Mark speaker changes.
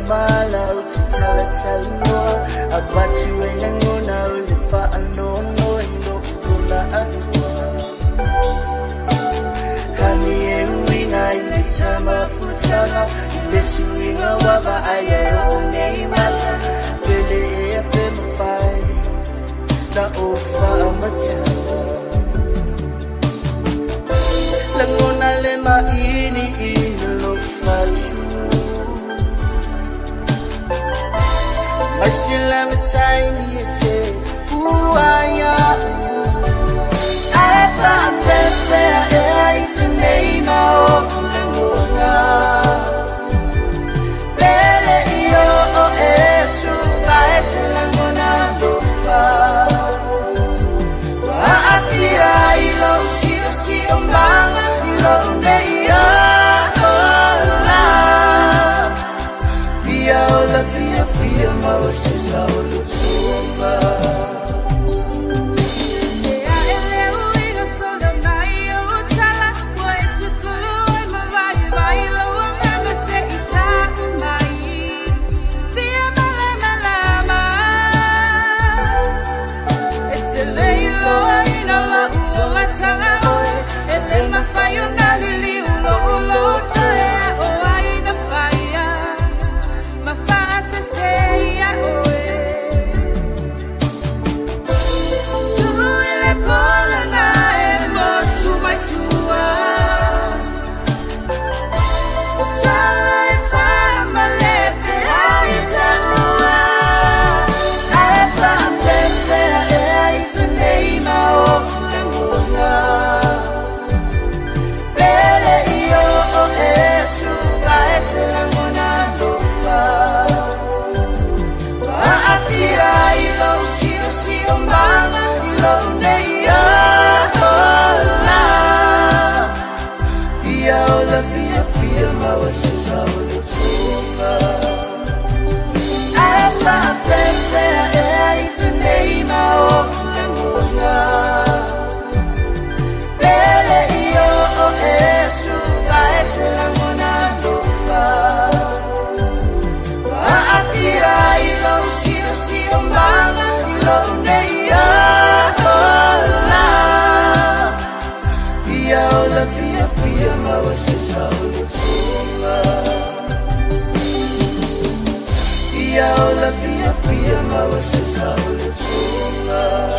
Speaker 1: mala utitala talino abati wenyango na ulifa anono ino kula atwa hani ewina ilitama futala ilesuinga waba ayayo uneimata vele epe mafai na ofa amatala langona lema ini ino fatu Masila mtaini yete uaya Afa mpepe ea ituneima okulengona Bele iyo o esu Baete langona lofa Waafia ilo usio sio manga Ilo uneia Fiafia mawasisa ulutumba Fiafia mawasisa ulutumba Afa pepe ea ituneima okulengona Bele iyo o esu Baete langona lofa Waafia ilo usio sio manga Ilo uneia Fiafia mawasisa ulutumba Fiafia mawasisa ulutumba